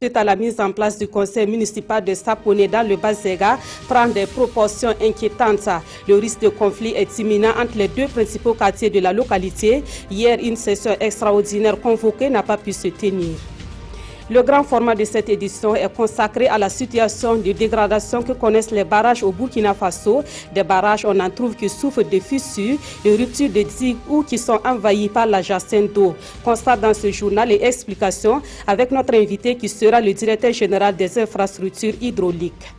Suite à la mise en place du conseil municipal de Sapone dans le Bas-Zega, prend des proportions inquiétantes. Le risque de conflit est imminent entre les deux principaux quartiers de la localité. Hier, une session extraordinaire convoquée n'a pas pu se tenir. Le grand format de cette édition est consacré à la situation de dégradation que connaissent les barrages au Burkina Faso. Des barrages, on en trouve qui souffrent de fissures, de ruptures de digues ou qui sont envahis par la jacinthe d'eau. Constat dans ce journal et explications avec notre invité qui sera le directeur général des infrastructures hydrauliques.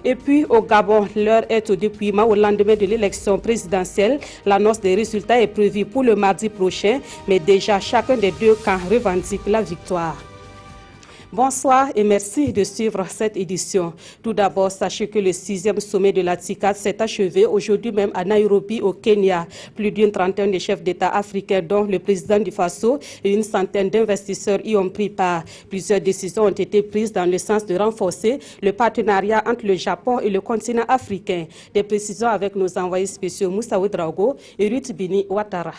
Et puis au Gabon, l'heure est au dépouillement au lendemain de l'élection présidentielle. L'annonce des résultats est prévue pour le mardi prochain, mais déjà chacun des deux camps revendique la victoire. Bonsoir et merci de suivre cette édition. Tout d'abord, sachez que le 6e sommet de la TICAD s'est achevé aujourd'hui même à Nairobi, au Kenya. Plus d'une trentaine de chefs d'État africains, dont le président du Faso et une centaine d'investisseurs y ont pris part. Plusieurs décisions ont été prises dans le sens de renforcer le partenariat entre le Japon et le continent africain. Des précisions avec nos envoyés spéciaux Moussa Ouedraogo et Ruth Bini Ouattara.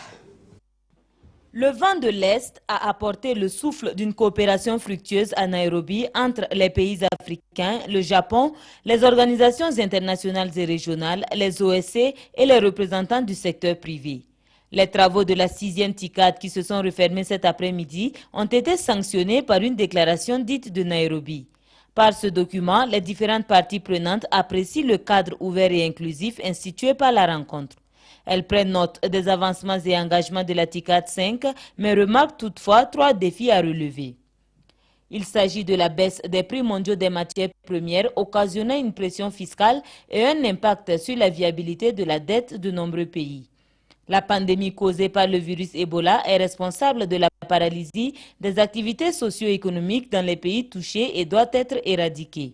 Le vent de l'Est a apporté le souffle d'une coopération fructueuse à Nairobi entre les pays africains, le Japon, les organisations internationales et régionales, les OSC et les représentants du secteur privé. Les travaux de la 6e TICAD qui se sont refermés cet après-midi ont été sanctionnés par une déclaration dite de Nairobi. Par ce document, les différentes parties prenantes apprécient le cadre ouvert et inclusif institué par la rencontre. Elles prennent note des avancements et engagements de la TICAD 5, mais remarquent toutefois 3 défis à relever. Il s'agit de la baisse des prix mondiaux des matières premières, occasionnant une pression fiscale et un impact sur la viabilité de la dette de nombreux pays. La pandémie causée par le virus Ebola est responsable de la paralysie des activités socio-économiques dans les pays touchés et doit être éradiquée.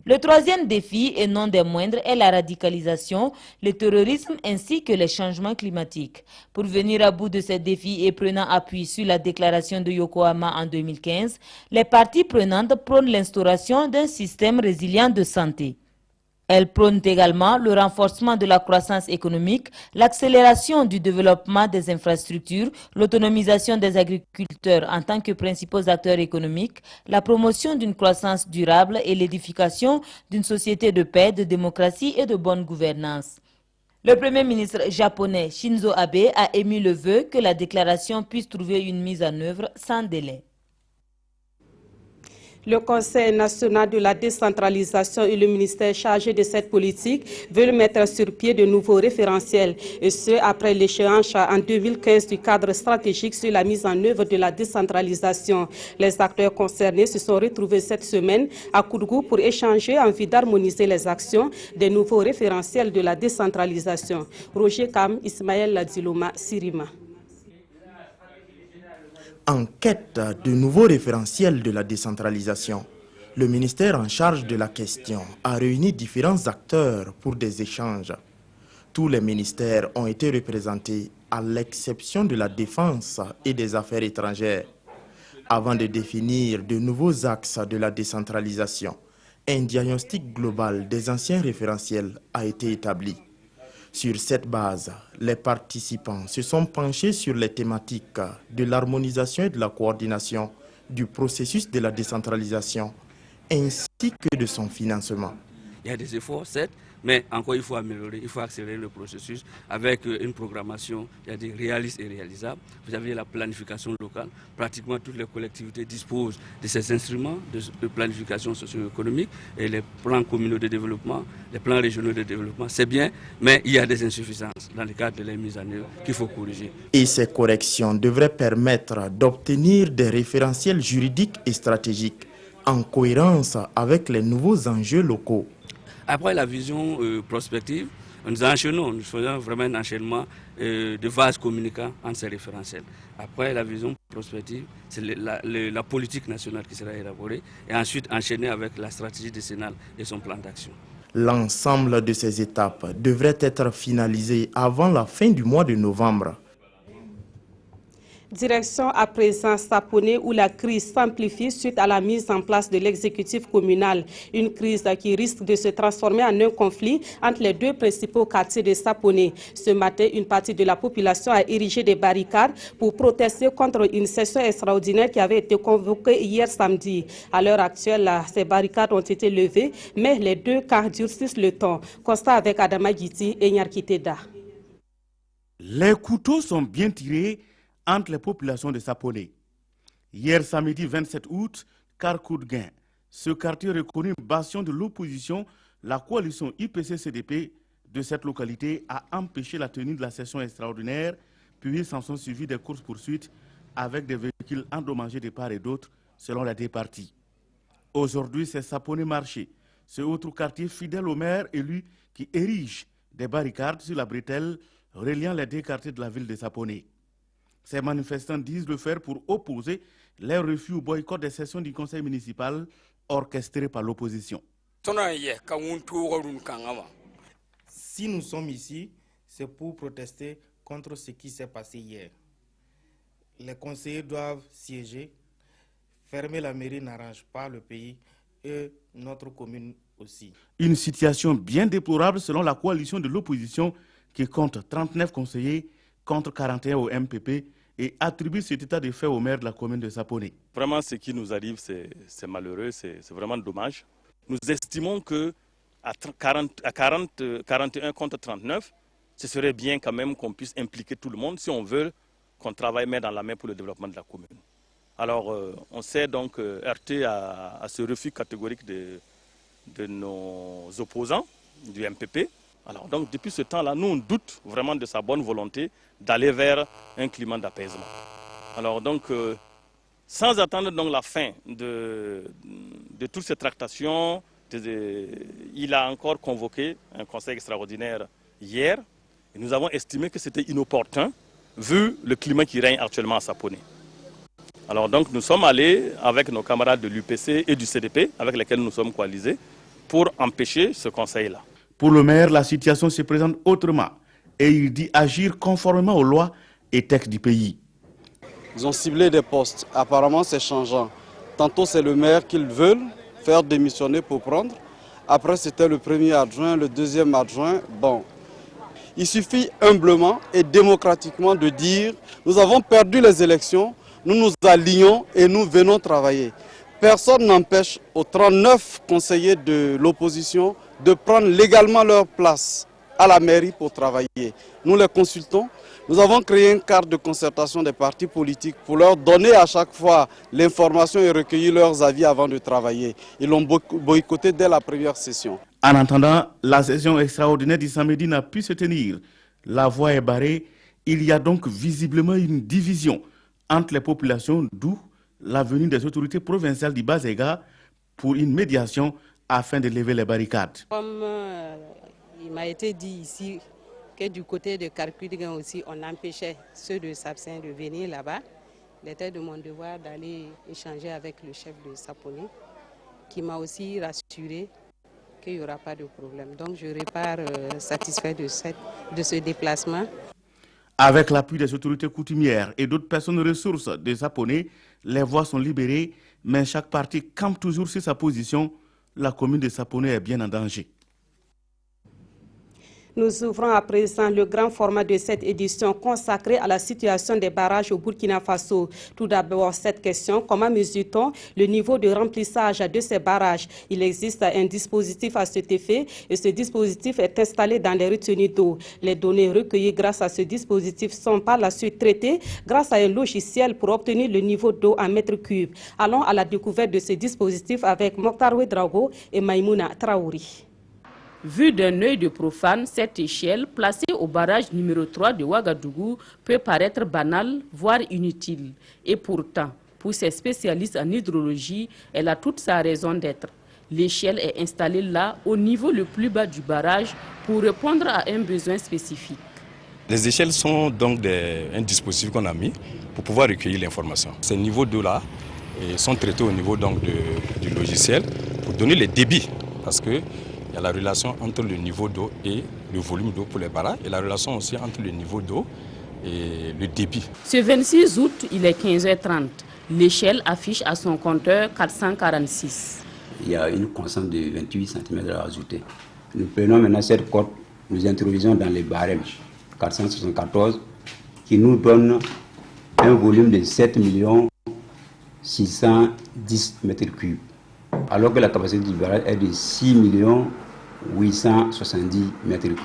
Le 3e défi, et non des moindres, est la radicalisation, le terrorisme ainsi que les changements climatiques. Pour venir à bout de ces défis et prenant appui sur la déclaration de Yokohama en 2015, les parties prenantes prônent l'instauration d'un système résilient de santé. Elles prônent également le renforcement de la croissance économique, l'accélération du développement des infrastructures, l'autonomisation des agriculteurs en tant que principaux acteurs économiques, la promotion d'une croissance durable et l'édification d'une société de paix, de démocratie et de bonne gouvernance. Le Premier ministre japonais Shinzo Abe a émis le vœu que la déclaration puisse trouver une mise en œuvre sans délai. Le Conseil national de la décentralisation et le ministère chargé de cette politique veulent mettre sur pied de nouveaux référentiels, et ce après l'échéance en 2015 du cadre stratégique sur la mise en œuvre de la décentralisation. Les acteurs concernés se sont retrouvés cette semaine à Kourgou pour échanger en vue d'harmoniser les actions des nouveaux référentiels de la décentralisation. Roger Kam, Ismaël Diloma, Sirima. En quête de nouveaux référentiels de la décentralisation, le ministère en charge de la question a réuni différents acteurs pour des échanges. Tous les ministères ont été représentés à l'exception de la défense et des affaires étrangères. Avant de définir de nouveaux axes de la décentralisation, un diagnostic global des anciens référentiels a été établi. Sur cette base, les participants se sont penchés sur les thématiques de l'harmonisation et de la coordination du processus de la décentralisation, ainsi que de son financement. Il y a des efforts, certes, mais encore il faut améliorer, il faut accélérer le processus avec une programmation, il y a des réalistes et réalisables. Vous avez la planification locale, pratiquement toutes les collectivités disposent de ces instruments de planification socio-économique et les plans communaux de développement, les plans régionaux de développement, c'est bien, mais il y a des insuffisances dans le cadre de la mise en œuvre qu'il faut corriger. Et ces corrections devraient permettre d'obtenir des référentiels juridiques et stratégiques en cohérence avec les nouveaux enjeux locaux. Après la vision prospective, nous faisons vraiment un enchaînement de vases communicants entre ces référentiels. Après la vision prospective, c'est la politique nationale qui sera élaborée et ensuite enchaînée avec la stratégie décennale et son plan d'action. L'ensemble de ces étapes devrait être finalisé avant la fin du mois de novembre. Direction à présent Sapone où la crise s'amplifie suite à la mise en place de l'exécutif communal. Une crise qui risque de se transformer en un conflit entre les deux principaux quartiers de Sapone. Ce matin, une partie de la population a érigé des barricades pour protester contre une session extraordinaire qui avait été convoquée hier samedi. À l'heure actuelle, ces barricades ont été levées, mais les deux camps durcissent le ton. Constat avec Adama Giti et Nyarkiteda. Les couteaux sont bien tirés entre les populations de Sapone. Hier samedi 27 août, Carcoudguin, ce quartier reconnu bastion de l'opposition, la coalition IPC-CDP de cette localité a empêché la tenue de la session extraordinaire, puis s'en sont suivis des courses-poursuites avec des véhicules endommagés de part et d'autre, selon les deux parties. Aujourd'hui, c'est Sapone Marché, ce autre quartier fidèle au maire élu qui érige des barricades sur la bretelle reliant les deux quartiers de la ville de Sapone. Ces manifestants disent le faire pour opposer les refus au boycott des sessions du conseil municipal orchestrées par l'opposition. Si nous sommes ici, c'est pour protester contre ce qui s'est passé hier. Les conseillers doivent siéger. Fermer la mairie n'arrange pas le pays et notre commune aussi. Une situation bien déplorable selon la coalition de l'opposition qui compte 39 conseillers contre 41 au MPP et attribue cet état de fait au maire de la commune de Sapone. Vraiment, ce qui nous arrive, c'est malheureux, c'est vraiment dommage. Nous estimons qu'à 41 contre 39, ce serait bien quand même qu'on puisse impliquer tout le monde si on veut qu'on travaille main dans la main pour le développement de la commune. Alors, on s'est donc heurté à ce refus catégorique de nos opposants du MPP. Alors donc depuis ce temps-là, nous on doute vraiment de sa bonne volonté d'aller vers un climat d'apaisement. Alors donc, sans attendre donc la fin de toutes ces tractations, il a encore convoqué un conseil extraordinaire hier. Et nous avons estimé que c'était inopportun vu le climat qui règne actuellement à Sapone. Alors donc nous sommes allés avec nos camarades de l'UPC et du CDP, avec lesquels nous sommes coalisés, pour empêcher ce conseil-là. Pour le maire, la situation se présente autrement et il dit agir conformément aux lois et textes du pays. Ils ont ciblé des postes. Apparemment, c'est changeant. Tantôt, c'est le maire qu'ils veulent faire démissionner pour prendre. Après, c'était le premier adjoint, le deuxième adjoint. Bon, il suffit humblement et démocratiquement de dire « Nous avons perdu les élections, nous nous alignons et nous venons travailler ». Personne n'empêche aux 39 conseillers de l'opposition de prendre légalement leur place à la mairie pour travailler. Nous les consultons. Nous avons créé une carte de concertation des partis politiques pour leur donner à chaque fois l'information et recueillir leurs avis avant de travailler. Ils l'ont boycotté dès la première session. En attendant, la session extraordinaire du samedi n'a pu se tenir. La voie est barrée. Il y a donc visiblement une division entre les populations, d'où la venue des autorités provinciales du Bazega pour une médiation afin de lever les barricades. Comme il m'a été dit ici que du côté de Carcoudguin aussi, on empêchait ceux de Sapsen de venir là-bas. Il était de mon devoir d'aller échanger avec le chef de Sapone, qui m'a aussi rassuré qu'il n'y aura pas de problème. Donc je repars satisfait de ce déplacement. Avec l'appui des autorités coutumières et d'autres personnes ressources de Sapone, les voies sont libérées, mais chaque parti campe toujours sur sa position. La commune de Sapone est bien en danger. Nous ouvrons à présent le grand format de cette édition consacrée à la situation des barrages au Burkina Faso. Tout d'abord, cette question, comment mesure-t-on le niveau de remplissage de ces barrages? Il existe un dispositif à cet effet et ce dispositif est installé dans les retenues d'eau. Les données recueillies grâce à ce dispositif sont par la suite traitées grâce à un logiciel pour obtenir le niveau d'eau en mètres cubes. Allons à la découverte de ce dispositif avec Mokhtar Ouedraogo et Maïmouna Traouri. Vue d'un œil de profane, cette échelle, placée au barrage numéro 3 de Ouagadougou, peut paraître banale, voire inutile. Et pourtant, pour ces spécialistes en hydrologie, elle a toute sa raison d'être. L'échelle est installée là, au niveau le plus bas du barrage, pour répondre à un besoin spécifique. Les échelles sont donc un dispositif qu'on a mis pour pouvoir recueillir l'information. Ces niveaux d'eau-là sont traités au niveau donc du logiciel pour donner les débits, parce que il y a la relation entre le niveau d'eau et le volume d'eau pour les barrages et la relation aussi entre le niveau d'eau le débit. Ce 26 août, il est 15h30. L'échelle affiche à son compteur 446. Il y a une constante de 28 cm à ajouter. Nous prenons maintenant cette cote, nous introduisons dans les barèmes 474 qui nous donne un volume de 7 610 m3, alors que la capacité du barrage est de 6 870 m3.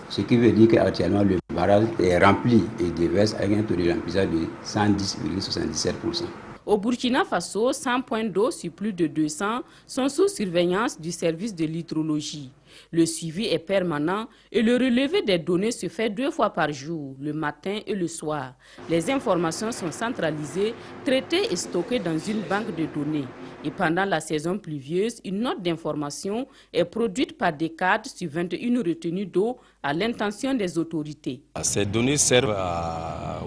Ce qui veut dire qu'actuellement le barrage est rempli et déverse avec un taux de remplissage de 110,77%. Au Burkina Faso, 100 points d'eau sur plus de 200 sont sous surveillance du service de l'hydrologie. Le suivi est permanent et le relevé des données se fait 2 fois par jour, le matin et le soir. Les informations sont centralisées, traitées et stockées dans une banque de données. Et pendant la saison pluvieuse, une note d'information est produite par des cadres sur 21 retenues d'eau à l'intention des autorités. Ces données servent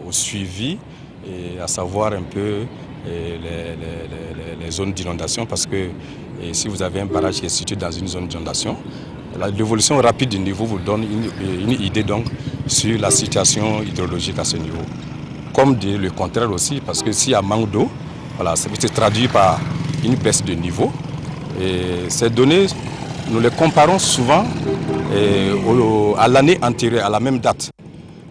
au suivi et à savoir un peu les zones d'inondation, parce que si vous avez un barrage qui est situé dans une zone d'inondation, l'évolution rapide du niveau vous donne une idée donc sur la situation hydrologique à ce niveau. Comme le contraire aussi, parce que s'il y a manque d'eau, voilà, ça se traduit par une baisse de niveau. Et ces données, nous les comparons souvent à l'année antérieure, à la même date,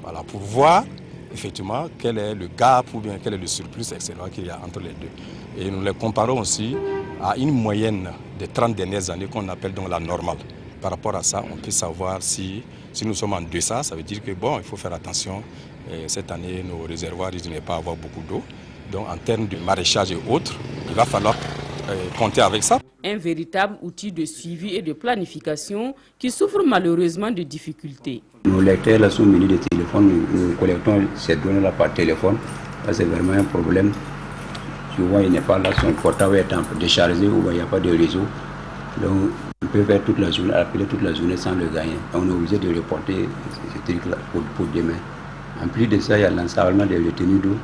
voilà, pour voir effectivement quel est le gap ou bien quel est le surplus, etc. qu'il y a entre les deux. Et nous les comparons aussi à une moyenne des 30 dernières années qu'on appelle donc la normale. Par rapport à ça, on peut savoir si nous sommes en deçà, ça veut dire que bon, il faut faire attention. Cette année, nos réservoirs risquent de ne pas avoir beaucoup d'eau. Donc en termes de maraîchage et autres, il va falloir compter avec ça. Un véritable outil de suivi et de planification qui souffre malheureusement de difficultés. Nos lecteurs là sont munis de téléphone, nous collectons ces données-là par téléphone. Là, c'est vraiment un problème. Souvent, il n'est pas là, son portable est déchargé ou il n'y a pas de réseau. Donc, on peut faire toute la journée, appeler toute la journée sans le gagner. On est obligé de reporter ce truc-là pour demain. En plus de ça, il y a l'ensablement des retenues d'eau.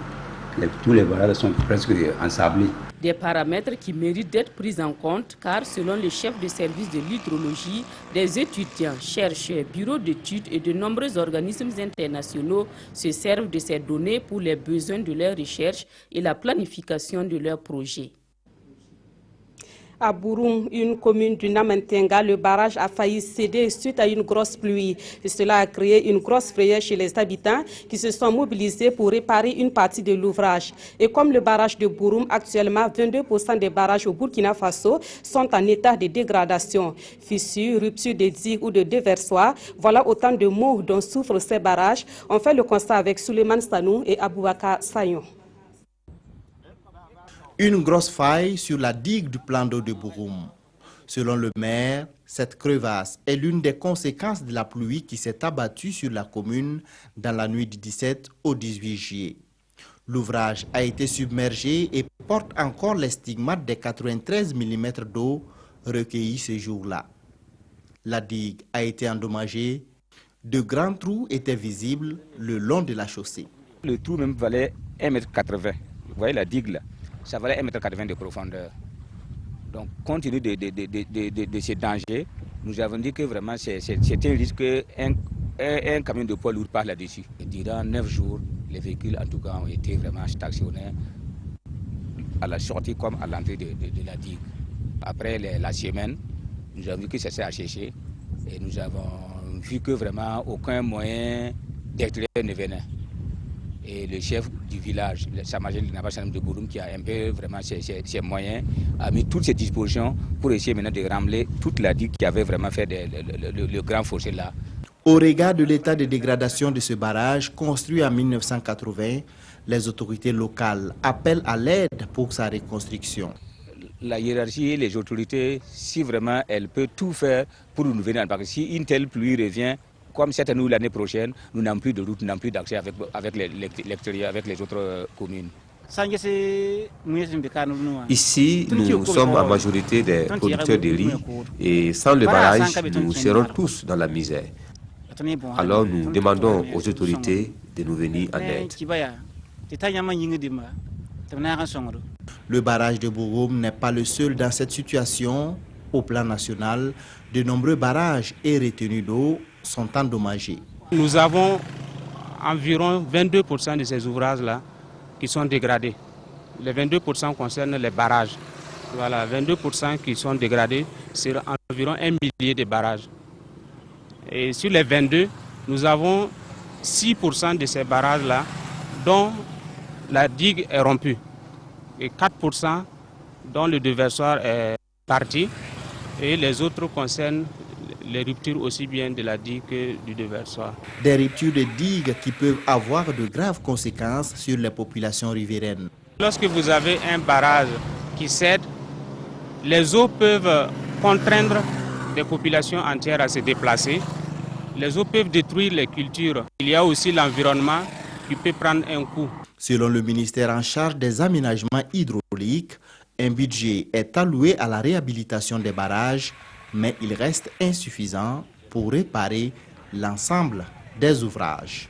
Tous les barrages sont presque ensablés. Des paramètres qui méritent d'être pris en compte car selon les chefs de service de l'hydrologie, des étudiants, chercheurs, bureaux d'études et de nombreux organismes internationaux se servent de ces données pour les besoins de leurs recherches et la planification de leurs projets. À Bouroum, une commune du Namentenga, le barrage a failli céder suite à une grosse pluie. Et cela a créé une grosse frayeur chez les habitants qui se sont mobilisés pour réparer une partie de l'ouvrage. Et comme le barrage de Bouroum, actuellement 22% des barrages au Burkina Faso sont en état de dégradation. Fissures, ruptures de digues ou de déversoirs, voilà autant de maux dont souffrent ces barrages. On fait le constat avec Souleymane Stanou et Aboubakar Sayon. Une grosse faille sur la digue du plan d'eau de Bouroum. Selon le maire, cette crevasse est l'une des conséquences de la pluie qui s'est abattue sur la commune dans la nuit du 17 au 18 juillet. L'ouvrage a été submergé et porte encore les stigmates des 93 mm d'eau recueillis ce jour-là. La digue a été endommagée. De grands trous étaient visibles le long de la chaussée. Le trou même valait 1,80 m. Vous voyez la digue là, ça valait 1,80 m de profondeur. Donc, compte tenu de ces dangers, nous avons dit que vraiment c'est un risque qu'un camion de poids lourd passe là-dessus. Durant 9 jours, les véhicules en tout cas ont été vraiment stationnés à la sortie comme à l'entrée de la digue. Après la semaine, nous avons vu que ça s'est asséché et nous avons vu que vraiment aucun moyen d'extérieur ne venait. Et le chef du village, le Samajel de Bouroum, qui a un peu vraiment ses moyens, a mis toutes ses dispositions pour essayer maintenant de ramener toute la digue qui avait vraiment fait le grand fossé là. Au regard de l'état de dégradation de ce barrage, construit en 1980, les autorités locales appellent à l'aide pour sa reconstruction. La hiérarchie et les autorités, si vraiment elles peuvent tout faire pour nous venir, parce que si une telle pluie revient, comme cette année ou l'année prochaine, nous n'avons plus de route, nous n'avons plus d'accès avec l'extérieur, avec les autres communes. Ici, nous sommes en majorité des producteurs de riz et sans le barrage, nous serons tous dans la misère. Alors nous demandons aux autorités de nous venir en aide. Le barrage de Bouroum n'est pas le seul dans cette situation. Au plan national, de nombreux barrages et retenues d'eau sont endommagés. Nous avons environ 22% de ces ouvrages-là qui sont dégradés. Les 22% concernent les barrages. Voilà, 22% qui sont dégradés sur environ 1 millier de barrages. Et sur les 22, nous avons 6% de ces barrages-là dont la digue est rompue et 4% dont le déversoir est parti, et les autres concernent les ruptures aussi bien de la digue que du déversoir. Des ruptures de digues qui peuvent avoir de graves conséquences sur les populations riveraines. Lorsque vous avez un barrage qui cède, les eaux peuvent contraindre des populations entières à se déplacer. Les eaux peuvent détruire les cultures. Il y a aussi l'environnement qui peut prendre un coup. Selon le ministère en charge des aménagements hydrauliques, un budget est alloué à la réhabilitation des barrages, mais il reste insuffisant pour réparer l'ensemble des ouvrages.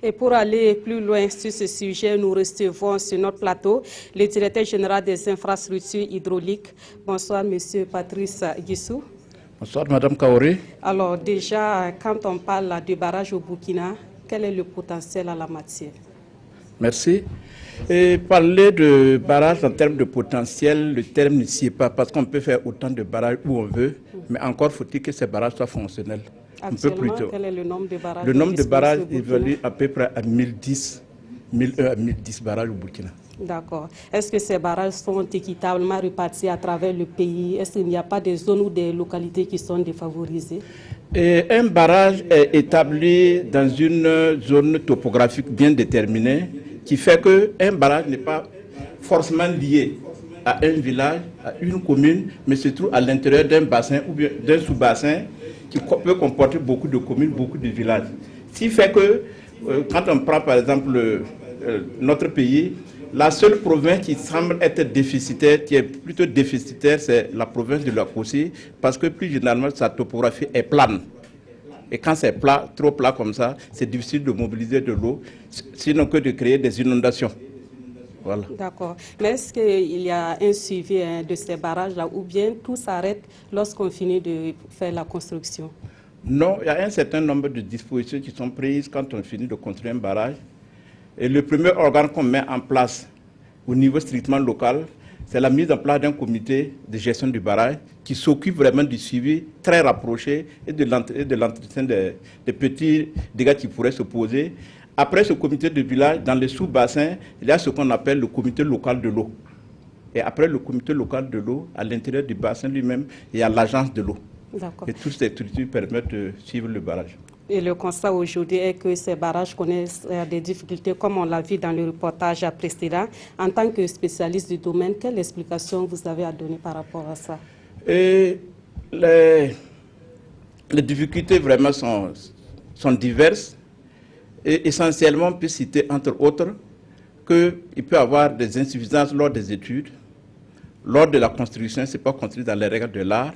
Et pour aller plus loin sur ce sujet, nous recevons sur notre plateau le directeur général des infrastructures hydrauliques. Bonsoir, monsieur Patrice Guissou. Bonsoir, madame Kaoré. Alors déjà, quand on parle de barrage au Burkina, quel est le potentiel à la matière? Merci. Et parler de barrage en termes de potentiel, le terme ne s'y est pas, parce qu'on peut faire autant de barrages où on veut, mais encore faut-il que ces barrages soient fonctionnels. Actuellement, quel est le nombre de barrages? Le nombre de barrages évalue à peu près à 1010 à 1010 barrages au Burkina. D'accord. Est-ce que ces barrages sont équitablement répartis à travers le pays? Est-ce qu'il n'y a pas des zones ou des localités qui sont défavorisées? Et un barrage est établi dans une zone topographique bien déterminée, qui fait qu'un barrage n'est pas forcément lié à un village, à une commune, mais se trouve à l'intérieur d'un bassin ou bien d'un sous-bassin qui peut comporter beaucoup de communes, beaucoup de villages. Ce qui fait que, quand on prend par exemple notre pays, la seule province qui semble être déficitaire, qui est plutôt déficitaire, c'est la province de l'Akossi, parce que plus généralement, sa topographie est plane. Et quand c'est plat, trop plat comme ça, c'est difficile de mobiliser de l'eau, sinon que de créer des inondations. Voilà. D'accord. Mais est-ce qu'il y a un suivi de ces barrages-là, ou bien tout s'arrête lorsqu'on finit de faire la construction? Non, il y a un certain nombre de dispositions qui sont prises quand on finit de construire un barrage. Et le premier organe qu'on met en place au niveau strictement local, c'est la mise en place d'un comité de gestion du barrage qui s'occupe vraiment du suivi très rapproché et de l'entretien des petits dégâts qui pourraient se poser. Après ce comité de village, dans les sous-bassins, il y a ce qu'on appelle le comité local de l'eau. Et après le comité local de l'eau, à l'intérieur du bassin lui-même, il y a l'agence de l'eau. Et toutes ces structures permettent de suivre le barrage. Et le constat aujourd'hui est que ces barrages connaissent des difficultés, comme on l'a vu dans le reportage précédent. En tant que spécialiste du domaine, quelle explication vous avez à donner par rapport à ça? Et les difficultés vraiment sont diverses. Et essentiellement, on peut citer entre autres qu'il peut y avoir des insuffisances lors des études, lors de la construction, ce n'est pas construit dans les règles de l'art.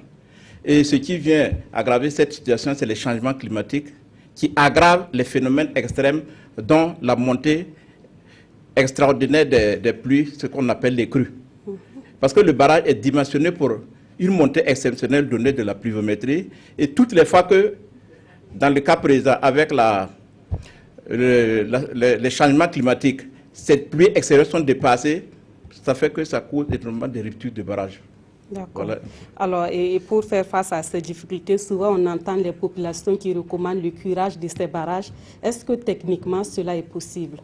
Et ce qui vient aggraver cette situation, c'est les changements climatiques qui aggravent les phénomènes extrêmes, dont la montée extraordinaire des pluies, ce qu'on appelle les crues. Parce que le barrage est dimensionné pour une montée exceptionnelle donnée de la pluviométrie. Et toutes les fois que, dans le cas présent, avec les changements climatiques, ces pluies extérieures sont dépassées, ça fait que ça cause énormément de ruptures de barrage. D'accord. Voilà. Alors, et pour faire face à ces difficultés, souvent on entend les populations qui recommandent le curage de ces barrages. Est-ce que techniquement cela est possible?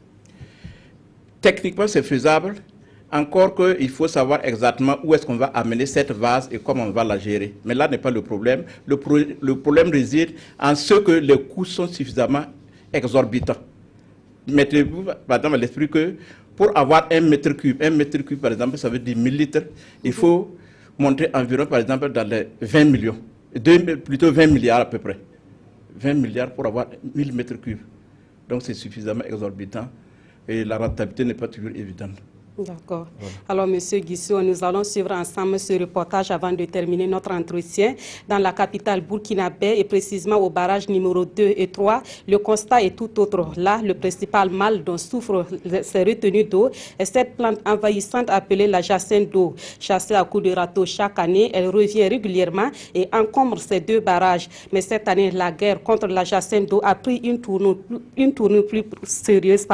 Techniquement c'est faisable, encore qu'il faut savoir exactement où est-ce qu'on va amener cette vase et comment on va la gérer. Mais là n'est pas le problème. Le problème réside en ce que les coûts sont suffisamment exorbitants. Mettez-vous par exemple à l'esprit que pour avoir un mètre cube par exemple, ça veut dire 1000 litres, il faut monter environ par exemple dans les 20 millions, plutôt 20 milliards à peu près. 20 milliards pour avoir 1000 mètres cubes. Donc c'est suffisamment exorbitant et la rentabilité n'est pas toujours évidente. D'accord. Voilà. Alors, Monsieur Guissou, nous allons suivre ensemble ce reportage avant de terminer notre entretien. Dans la capitale burkinabé et précisément au barrage numéro 2 et 3, le constat est tout autre. Là, le principal mal dont souffrent ces retenues d'eau est cette plante envahissante appelée la jacinthe d'eau. Chassée à coups de râteau chaque année, elle revient régulièrement et encombre ces deux barrages. Mais cette année, la guerre contre la jacinthe d'eau a pris une tournure plus sérieuse,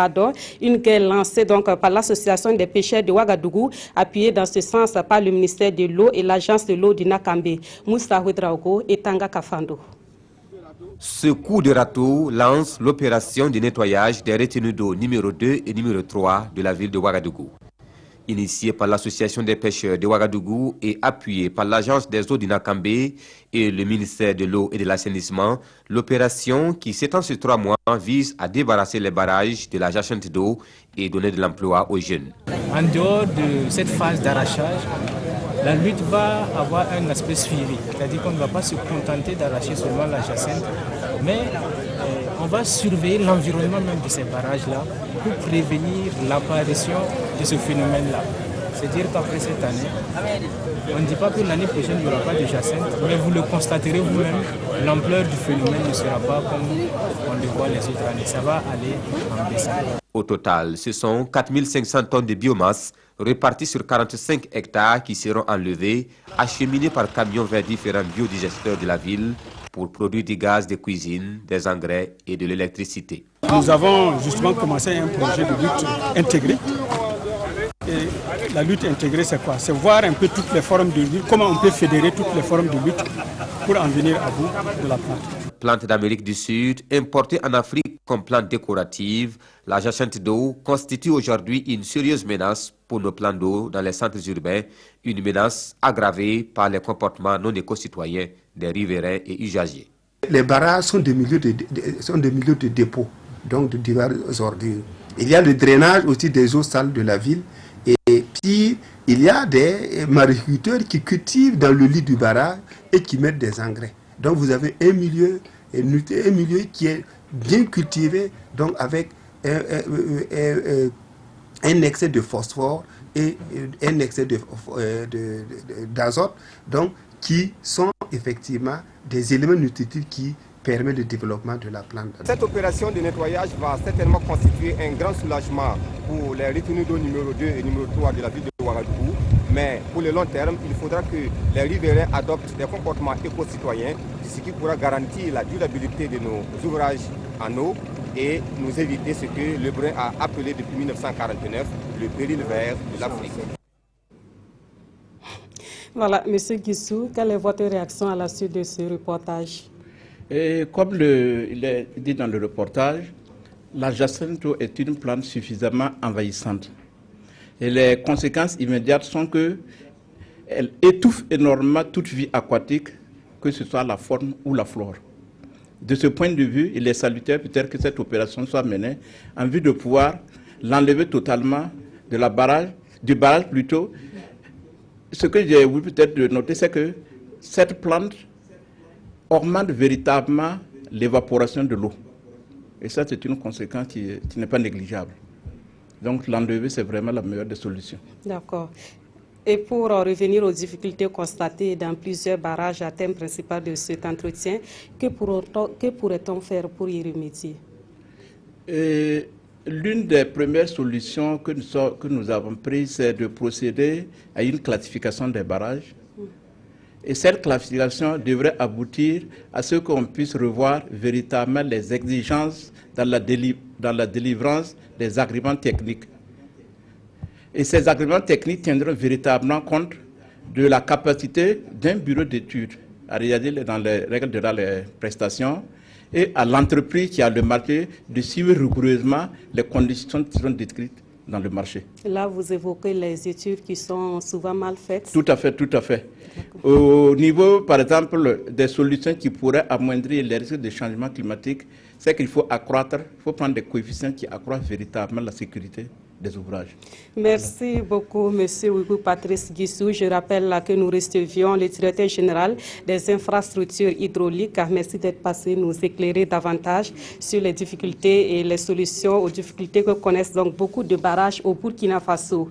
une guerre lancée donc par l'association des pêcheurs de Ouagadougou, appuyée dans ce sens par le ministère de l'eau et l'agence de l'eau du Nakambe. Moussa Ouedraogo et Tanga Kafando. Ce coup de râteau lance l'opération de nettoyage des retenues d'eau numéro 2 et numéro 3 de la ville de Ouagadougou. Initié par l'association des pêcheurs de Ouagadougou et appuyé par l'agence des eaux du Nakambe et le ministère de l'eau et de l'assainissement, l'opération qui s'étend sur 3 mois vise à débarrasser les barrages de la jacinthe d'eau et donner de l'emploi aux jeunes. En dehors de cette phase d'arrachage, la lutte va avoir un aspect suivi, c'est-à-dire qu'on ne va pas se contenter d'arracher seulement la jacinthe, mais on va surveiller l'environnement même de ces barrages-là pour prévenir l'apparition de ce phénomène-là. C'est-à-dire qu'après cette année, on ne dit pas que l'année prochaine il n'y aura pas de jacinthe, mais vous le constaterez vous-même, l'ampleur du phénomène ne sera pas comme on le voit les autres années. Ça va aller en baissant. Au total, ce sont 4500 tonnes de biomasse réparties sur 45 hectares qui seront enlevées, acheminées par camion vers différents biodigesteurs de la ville pour produire du gaz de cuisine, des engrais et de l'électricité. Nous avons justement commencé un projet de lutte intégrée. Et la lutte intégrée, c'est quoi? C'est voir un peu toutes les formes de lutte, comment on peut fédérer toutes les formes de lutte pour en venir à bout de la plante. Plante d'Amérique du Sud, importée en Afrique comme plante décorative, la jacinthe d'eau constitue aujourd'hui une sérieuse menace pour nos plans d'eau dans les centres urbains, une menace aggravée par les comportements non éco-citoyens des riverains et usagers. Les barrages sont des milieux de dépôt, donc de diverses ordures. Il y a le drainage aussi des eaux sales de la ville. Et puis, il y a des mariculteurs qui cultivent dans le lit du barrage et qui mettent des engrais. Donc, vous avez un milieu qui est bien cultivé, donc avec un excès de phosphore et un excès d'azote, donc qui sont effectivement des éléments nutritifs qui permettent le développement de la plante. Cette opération de nettoyage va certainement constituer un grand soulagement pour les retenues d'eau numéro 2 et numéro 3 de la ville de Ouagadougou. Mais pour le long terme, il faudra que les riverains adoptent des comportements éco-citoyens, ce qui pourra garantir la durabilité de nos ouvrages en eau et nous éviter ce que Lebrun a appelé depuis 1949 le péril vert de l'Afrique. Voilà, Monsieur Guissou, quelle est votre réaction à la suite de ce reportage? Et comme il est dit dans le reportage, la jacinthe d'eau est une plante suffisamment envahissante. Et les conséquences immédiates sont qu'elle étouffe énormément toute vie aquatique, que ce soit la faune ou la flore. De ce point de vue, il est salutaire peut-être que cette opération soit menée en vue de pouvoir l'enlever totalement du barrage plutôt. Ce que j'ai voulu peut-être noter, c'est que cette plante augmente véritablement l'évaporation de l'eau. Et ça, c'est une conséquence qui n'est pas négligeable. Donc l'enlever, c'est vraiment la meilleure des solutions. D'accord. Et pour revenir aux difficultés constatées dans plusieurs barrages à thème principal de cet entretien, que pourrait-on faire pour y remédier? L'une des premières solutions que nous avons prises, c'est de procéder à une classification des barrages. Et cette classification devrait aboutir à ce qu'on puisse revoir véritablement les exigences dans la délivrance des agréments techniques. Et ces agréments techniques tiendront véritablement compte de la capacité d'un bureau d'études à réaliser dans les règles de les prestations et à l'entreprise qui a le marché de suivre rigoureusement les conditions qui sont décrites dans le marché. Là, vous évoquez les études qui sont souvent mal faites. Tout à fait, tout à fait. Au niveau, par exemple, des solutions qui pourraient amoindrir les risques de changement climatique, c'est qu'il faut prendre des coefficients qui accroissent véritablement la sécurité des ouvrages. Merci beaucoup, M. Ouigou Patrice Guissou. Je rappelle que nous recevions le directeur général des infrastructures hydrauliques. Merci d'être passé nous éclairer davantage sur les difficultés et les solutions aux difficultés que connaissent donc beaucoup de barrages au Burkina Faso.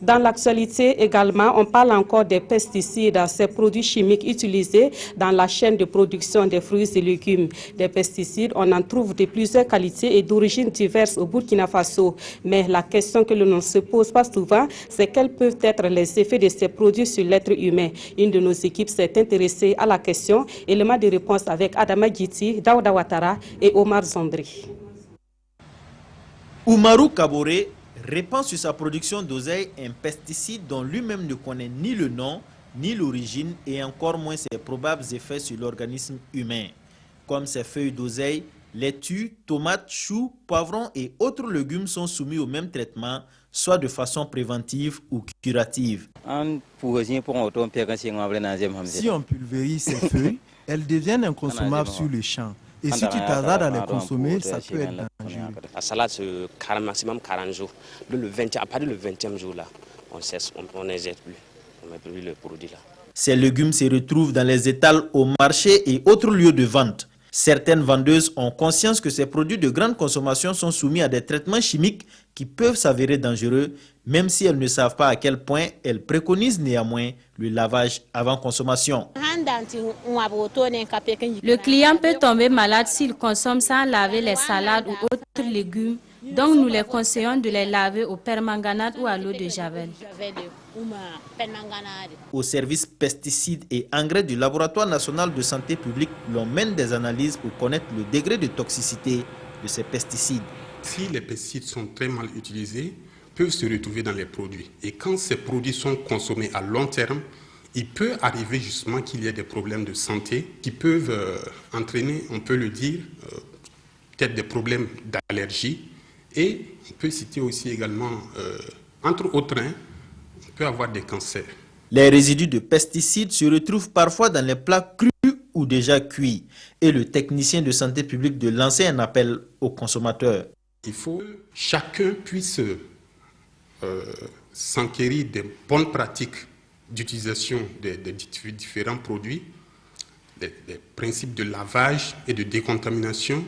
Dans l'actualité également, on parle encore des pesticides, ces produits chimiques utilisés dans la chaîne de production des fruits et légumes. Des pesticides, on en trouve de plusieurs qualités et d'origines diverses au Burkina Faso. Mais la question que l'on ne se pose pas souvent, c'est quels peuvent être les effets de ces produits sur l'être humain. Une de nos équipes s'est intéressée à la question. Élément de réponse avec Adama Giti, Daouda Ouattara et Omar Zondri. Oumarou Kaboré répand sur sa production d'oseille un pesticide dont lui-même ne connaît ni le nom, ni l'origine et encore moins ses probables effets sur l'organisme humain. Comme ces feuilles d'oseille, laitues, tomates, choux, poivrons et autres légumes sont soumis au même traitement, soit de façon préventive ou curative. Si on pulvérise ces feuilles, elles deviennent inconsommables sur le champ. Et si tu tardes à les consommer, ça peut être dangereux. La salade se carre maximum 40 jours. À partir du 20e jour, là, on n'hésite plus. On met plus le produit là. Ces légumes se retrouvent dans les étals au marché et autres lieux de vente. Certaines vendeuses ont conscience que ces produits de grande consommation sont soumis à des traitements chimiques qui peuvent s'avérer dangereux, même si elles ne savent pas à quel point elles préconisent néanmoins le lavage avant consommation. Le client peut tomber malade s'il consomme sans laver les salades ou autres légumes, donc nous les conseillons de les laver au permanganate ou à l'eau de javel. Au service pesticides et engrais du Laboratoire national de santé publique, l'on mène des analyses pour connaître le degré de toxicité de ces pesticides. Si les pesticides sont très mal utilisés, peuvent se retrouver dans les produits. Et quand ces produits sont consommés à long terme, il peut arriver justement qu'il y ait des problèmes de santé qui peuvent entraîner, on peut le dire, peut-être des problèmes d'allergie. Et on peut citer aussi également, entre autres, on peut avoir des cancers. Les résidus de pesticides se retrouvent parfois dans les plats crus ou déjà cuits. Et le technicien de santé publique de lancer un appel aux consommateurs. Il faut que chacun puisse s'enquérir des bonnes pratiques d'utilisation des différents produits, des principes de lavage et de décontamination,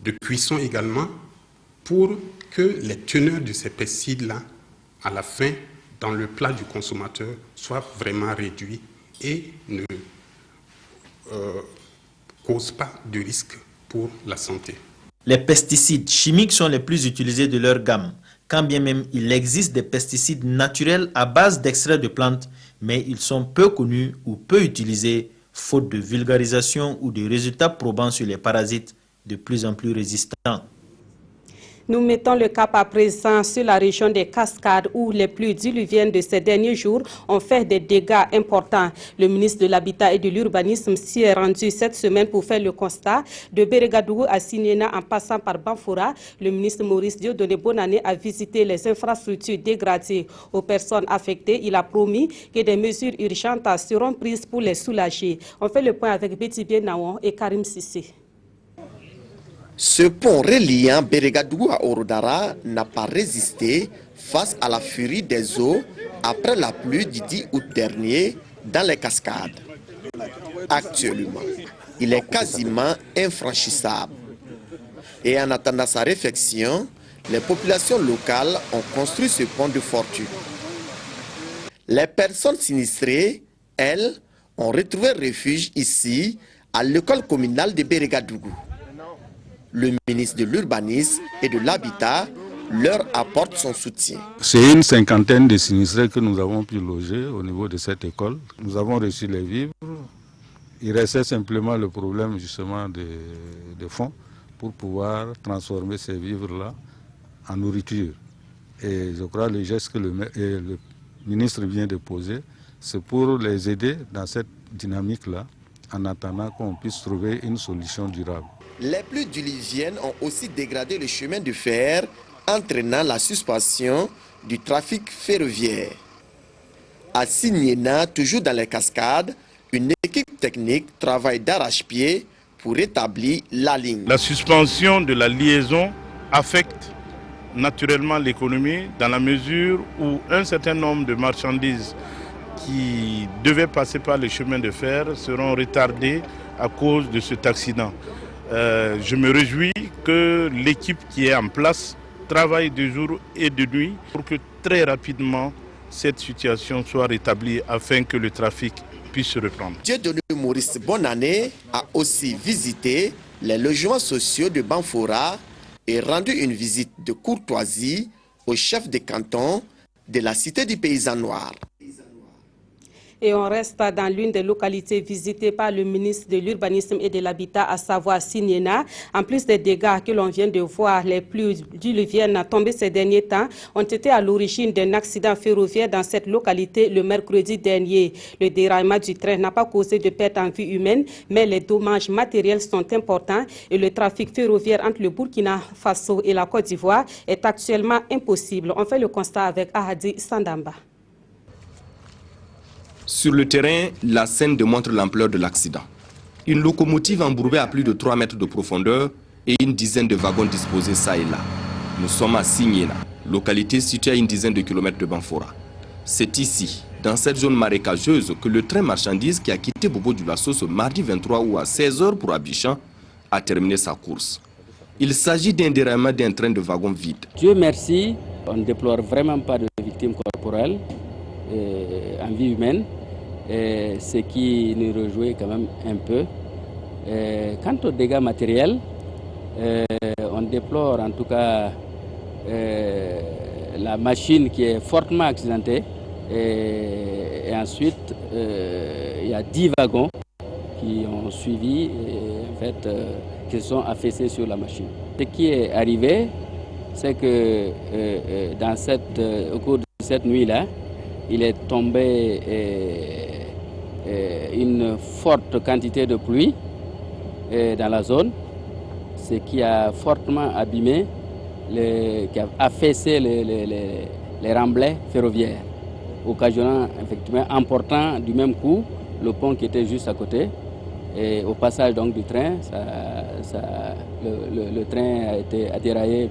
de cuisson également, pour que les teneurs de ces pesticides-là, à la fin, dans le plat du consommateur, soient vraiment réduits et ne causent pas de risque pour la santé. Les pesticides chimiques sont les plus utilisés de leur gamme, quand bien même il existe des pesticides naturels à base d'extraits de plantes, mais ils sont peu connus ou peu utilisés, faute de vulgarisation ou de résultats probants sur les parasites de plus en plus résistants. Nous mettons le cap à présent sur la région des Cascades où les pluies diluviennes de ces derniers jours ont fait des dégâts importants. Le ministre de l'Habitat et de l'Urbanisme s'y est rendu cette semaine pour faire le constat. De Bérégadougou à Sinéna en passant par Banfoura, le ministre Maurice Dieudonné Bonannée a visité les infrastructures dégradées. Aux personnes affectées, il a promis que des mesures urgentes seront prises pour les soulager. On fait le point avec Betty Bien-Nawon et Karim Sissé. Ce pont reliant Bérégadougou à Orodara n'a pas résisté face à la furie des eaux après la pluie du 10 août dernier dans les Cascades. Actuellement, il est quasiment infranchissable. Et en attendant sa réfection, les populations locales ont construit ce pont de fortune. Les personnes sinistrées, elles, ont retrouvé refuge ici, à l'école communale de Bérégadougou. Le ministre de l'Urbanisme et de l'Habitat leur apporte son soutien. C'est une cinquantaine de sinistrés que nous avons pu loger au niveau de cette école. Nous avons reçu les vivres. Il restait simplement le problème justement de fonds pour pouvoir transformer ces vivres-là en nourriture. Et je crois que le geste que le ministre vient de poser, c'est pour les aider dans cette dynamique-là, en attendant qu'on puisse trouver une solution durable. Les pluies diluviennes ont aussi dégradé le chemin de fer, entraînant la suspension du trafic ferroviaire. À Sinéna, toujours dans les Cascades, une équipe technique travaille d'arrache-pied pour rétablir la ligne. La suspension de la liaison affecte naturellement l'économie dans la mesure où un certain nombre de marchandises qui devaient passer par les chemins de fer seront retardées à cause de cet accident. Je me réjouis que l'équipe qui est en place travaille de jour et de nuit pour que très rapidement cette situation soit rétablie afin que le trafic puisse se reprendre. Dieudonné Maurice Bonannée a aussi visité les logements sociaux de Banfora et rendu une visite de courtoisie au chef de canton de la cité du Paysan Noir. Et on reste dans l'une des localités visitées par le ministre de l'Urbanisme et de l'Habitat, à savoir Signena. En plus des dégâts que l'on vient de voir, les pluies diluviennes tombées ces derniers temps ont été à l'origine d'un accident ferroviaire dans cette localité le mercredi dernier. Le déraillement du train n'a pas causé de pertes en vie humaine, mais les dommages matériels sont importants et le trafic ferroviaire entre le Burkina Faso et la Côte d'Ivoire est actuellement impossible. On fait le constat avec Ahadi Sandamba. Sur le terrain, la scène démontre l'ampleur de l'accident. Une locomotive embourbée à plus de 3 mètres de profondeur et une dizaine de wagons disposés ça et là. Nous sommes à Signena, localité située à une dizaine de kilomètres de Banfora. C'est ici, dans cette zone marécageuse, que le train marchandise qui a quitté Bobo-Dioulasso ce mardi 23 août à 16 h pour Abidjan a terminé sa course. Il s'agit d'un déraillement d'un train de wagons vide. Dieu merci, on ne déplore vraiment pas de victimes corporelles en vie humaine. Ce qui nous réjouit quand même un peu. Quant aux dégâts matériels, on déplore en tout cas la machine qui est fortement accidentée et ensuite il y a 10 wagons qui ont suivi et en fait qui sont affaissés sur la machine. Ce qui est arrivé, c'est que au cours de cette nuit-là, il est tombé une forte quantité de pluie dans la zone, ce qui a fortement abîmé, qui a affaissé les remblais ferroviaires, occasionnant effectivement emportant du même coup le pont qui était juste à côté. Et au passage donc du train, le train a déraillé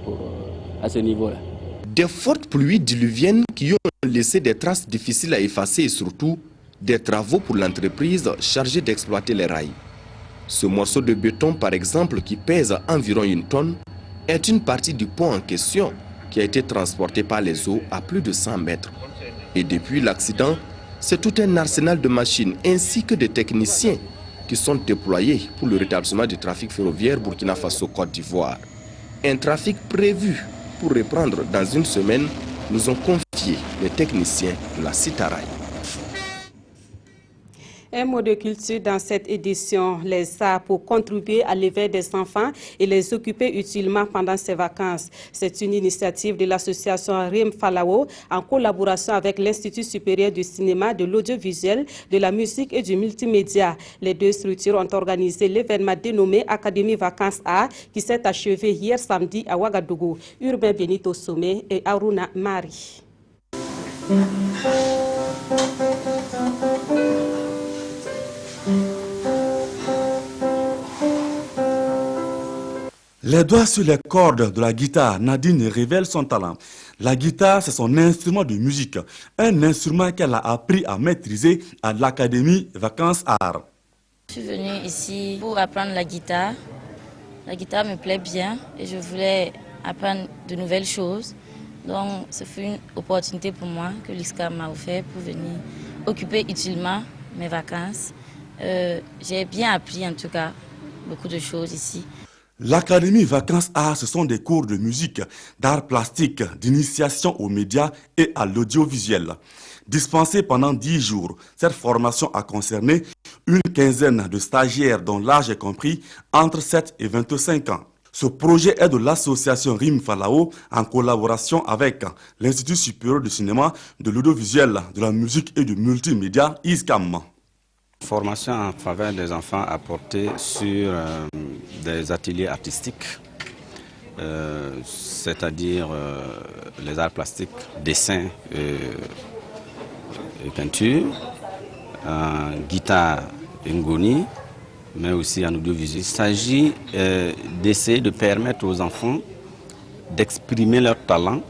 à ce niveau-là. Des fortes pluies diluviennes qui ont laissé des traces difficiles à effacer et surtout des travaux pour l'entreprise chargée d'exploiter les rails. Ce morceau de béton, par exemple, qui pèse environ 1 tonne, est une partie du pont en question qui a été transporté par les eaux à plus de 100 mètres. Et depuis l'accident, c'est tout un arsenal de machines ainsi que des techniciens qui sont déployés pour le rétablissement du trafic ferroviaire Burkina Faso-Côte d'Ivoire. Un trafic prévu pour reprendre dans une semaine, nous ont confié les techniciens de la Citaraï. Un mot de culture dans cette édition, les arts pour contribuer à l'éveil des enfants et les occuper utilement pendant ces vacances. C'est une initiative de l'association Rim Falao en collaboration avec l'Institut supérieur du cinéma, de l'audiovisuel, de la musique et du multimédia. Les deux structures ont organisé l'événement dénommé Académie Vacances Arts qui s'est achevé hier samedi à Ouagadougou. Urbain Benito Sommet et Aruna Mari. Les doigts sur les cordes de la guitare, Nadine révèle son talent. La guitare, c'est son instrument de musique, un instrument qu'elle a appris à maîtriser à l'Académie Vacances Arts. Je suis venue ici pour apprendre la guitare. La guitare me plaît bien et je voulais apprendre de nouvelles choses. Donc, ce fut une opportunité pour moi que l'ISCA m'a offert pour venir occuper utilement mes vacances. J'ai bien appris en tout cas beaucoup de choses ici. L'Académie Vacances Arts, ce sont des cours de musique, d'art plastique, d'initiation aux médias et à l'audiovisuel. Dispensée pendant 10 jours, cette formation a concerné une quinzaine de stagiaires dont l'âge est compris entre 7 et 25 ans. Ce projet est de l'association Rim Falao en collaboration avec l'Institut supérieur du cinéma, de l'audiovisuel, de la musique et du multimédia, ISCAM. Formation en faveur des enfants à porter sur des ateliers artistiques, c'est-à-dire les arts plastiques, dessin et peinture, en guitare ngoni, mais aussi en audiovisuel. Il s'agit d'essayer de permettre aux enfants d'exprimer leur talent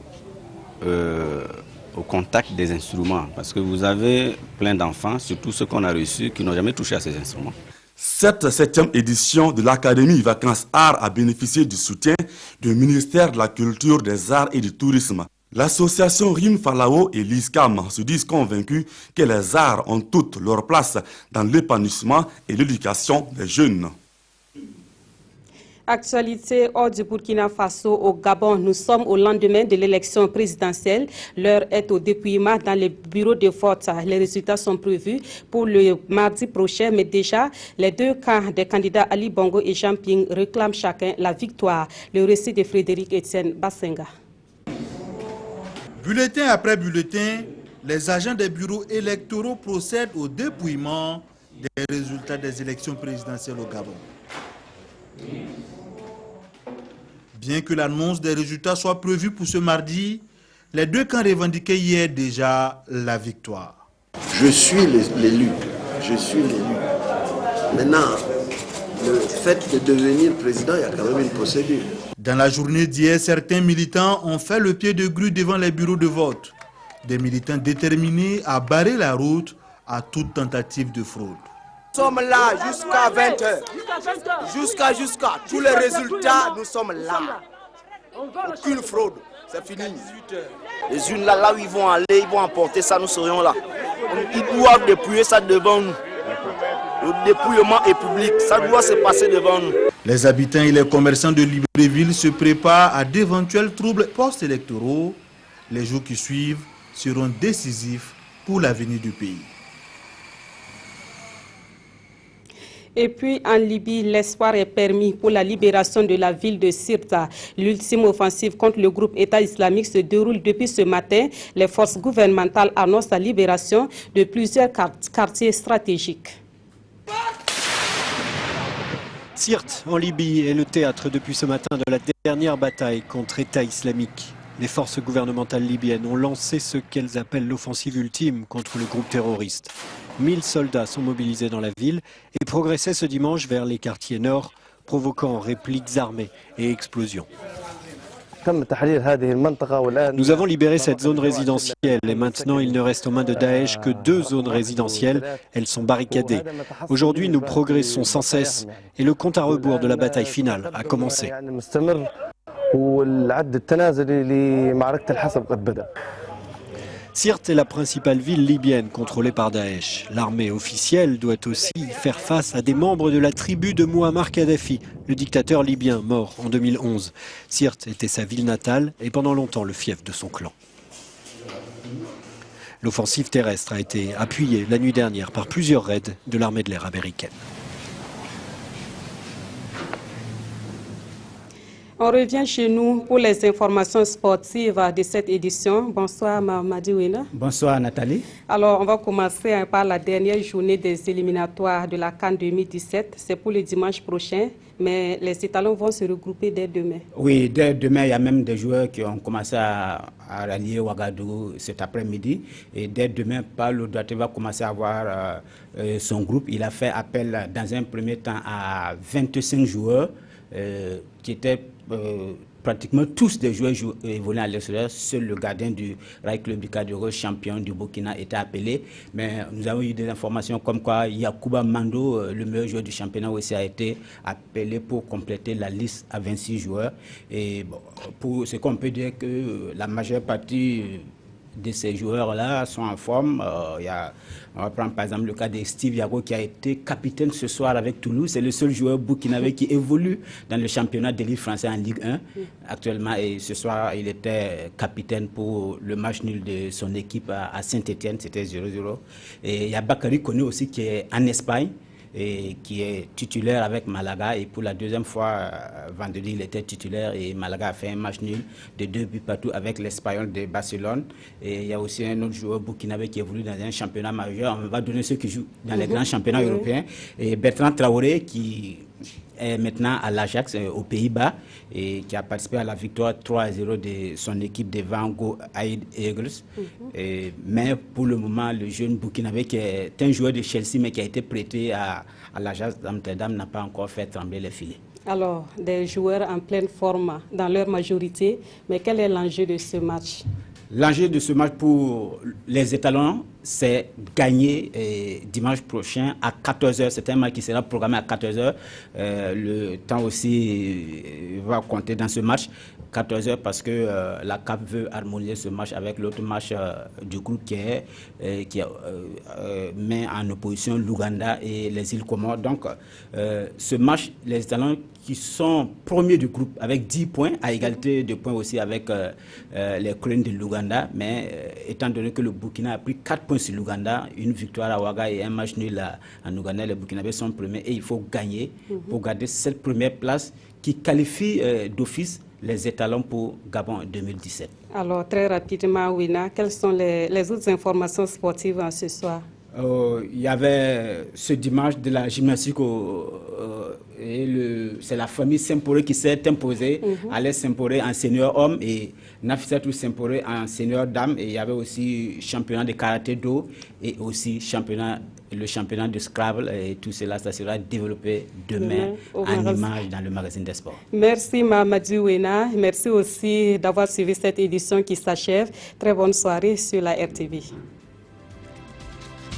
au contact des instruments. Parce que vous avez plein d'enfants, surtout ceux qu'on a reçus, qui n'ont jamais touché à ces instruments. Cette 7e édition de l'Académie Vacances Arts a bénéficié du soutien du ministère de la Culture, des Arts et du Tourisme. L'association Rim Falao et l'ISCAM se disent convaincus que les arts ont toute leur place dans l'épanouissement et l'éducation des jeunes. Actualité hors du Burkina Faso au Gabon. Nous sommes au lendemain de l'élection présidentielle. L'heure est au dépouillement dans les bureaux de vote. Les résultats sont prévus pour le mardi prochain, mais déjà, les deux camps des candidats Ali Bongo et Jean Ping réclament chacun la victoire. Le récit de Frédéric Etienne Bassenga. Bulletin après bulletin, les agents des bureaux électoraux procèdent au dépouillement des résultats des élections présidentielles au Gabon. Bien que l'annonce des résultats soit prévue pour ce mardi, les deux camps revendiquaient hier déjà la victoire. Je suis l'élu. Je suis l'élu. Maintenant, le fait de devenir président, il y a quand même une procédure. Dans la journée d'hier, certains militants ont fait le pied de grue devant les bureaux de vote. Des militants déterminés à barrer la route à toute tentative de fraude. Nous sommes là jusqu'à 20h. Jusqu'à tous les résultats, nous sommes là. Aucune fraude, c'est fini. Les urnes là où ils vont aller, ils vont emporter ça, nous serions là. Ils doivent dépouiller ça devant nous. Le dépouillement est public, ça doit se passer devant nous. Les habitants et les commerçants de Libreville se préparent à d'éventuels troubles post-électoraux. Les jours qui suivent seront décisifs pour l'avenir du pays. Et puis en Libye, l'espoir est permis pour la libération de la ville de Sirta. L'ultime offensive contre le groupe État islamique se déroule depuis ce matin. Les forces gouvernementales annoncent la libération de plusieurs quartiers stratégiques. Sirte, en Libye, est le théâtre depuis ce matin de la dernière bataille contre État islamique. Les forces gouvernementales libyennes ont lancé ce qu'elles appellent l'offensive ultime contre le groupe terroriste. 1000 soldats sont mobilisés dans la ville et progressaient ce dimanche vers les quartiers nord, provoquant répliques armées et explosions. Nous avons libéré cette zone résidentielle et maintenant il ne reste aux mains de Daesh que 2 zones résidentielles. Elles sont barricadées. Aujourd'hui nous progressons sans cesse et le compte à rebours de la bataille finale a commencé. Sirte est la principale ville libyenne contrôlée par Daesh. L'armée officielle doit aussi faire face à des membres de la tribu de Mouammar Kadhafi, le dictateur libyen mort en 2011. Sirte était sa ville natale et pendant longtemps le fief de son clan. L'offensive terrestre a été appuyée la nuit dernière par plusieurs raids de l'armée de l'air américaine. On revient chez nous pour les informations sportives de cette édition. Bonsoir Mamadi Ouina. Bonsoir Nathalie. Alors on va commencer par la dernière journée des éliminatoires de la CAN 2017. C'est pour le dimanche prochain, mais les étalons vont se regrouper dès demain. Oui, dès demain, il y a même des joueurs qui ont commencé à rallier Ouagadougou cet après-midi. Et dès demain, Paulo Duarte va commencer à avoir son groupe. Il a fait appel dans un premier temps à 25 joueurs qui étaient pratiquement tous des joueurs évoluant à l'extérieur. Seul le gardien du Rail Club du Cadero, champion du Burkina, était appelé. Mais nous avons eu des informations comme quoi Yacouba Mando, le meilleur joueur du championnat aussi, a été appelé pour compléter la liste à 26 joueurs. Et bon, pour ce qu'on peut dire que la majeure partie de ces joueurs-là sont en forme. On va prendre par exemple le cas de Steve Yago qui a été capitaine ce soir avec Toulouse. C'est le seul joueur burkinabé qui évolue dans le championnat d'élite français en Ligue 1 actuellement. Et ce soir, il était capitaine pour le match nul de son équipe à Saint-Etienne. C'était 0-0. Et il y a Bakary Koné aussi qui est en Espagne et qui est titulaire avec Malaga. Et pour la deuxième fois, vendredi, il était titulaire et Malaga a fait un match nul de 2 buts partout avec l'Espagnol de Barcelone. Et il y a aussi un autre joueur burkinabé qui évolue dans un championnat majeur. On va donner ceux qui jouent dans les grands championnats européens. Et Bertrand Traoré qui est maintenant à l'Ajax aux Pays-Bas et qui a participé à la victoire 3-0 de son équipe devant Go Ahead Eagles. Mais pour le moment, le jeune burkinabé qui est un joueur de Chelsea mais qui a été prêté à l'Ajax d'Amsterdam n'a pas encore fait trembler les filets. Alors, des joueurs en pleine forme dans leur majorité, mais quel est l'enjeu de ce match? L'enjeu de ce match pour les étalons, c'est gagner dimanche prochain à 14h. C'est un match qui sera programmé à 14h. Le temps aussi va compter dans ce match. 14h parce que la CAF veut harmoniser ce match avec l'autre match du groupe qui met en opposition l'Ouganda et les îles Comores. Donc, ce match, les étalons qui sont premiers du groupe avec 10 points, à égalité de points aussi avec les Cranes de l'Ouganda. Mais étant donné que le Burkina a pris 4 points sur l'Ouganda, une victoire à Ouaga et un match nul en Ouganda, les Burkinabés sont premiers et il faut gagner pour garder cette première place qui qualifie d'office les étalons pour Gabon 2017. Alors, très rapidement, Wina, quelles sont les autres informations sportives ce soir? Il y avait ce dimanche de la gymnastique c'est la famille Semporé qui s'est imposée. Alex Semporé en senior homme et Nafissatou Semporé en senior dame. Et il y avait aussi championnat de karaté do et aussi le championnat de Scrabble. Et tout cela, ça sera développé demain en image dans le magazine des sports. Merci Mamadou Wena. Merci aussi d'avoir suivi cette édition qui s'achève. Très bonne soirée sur la RTV.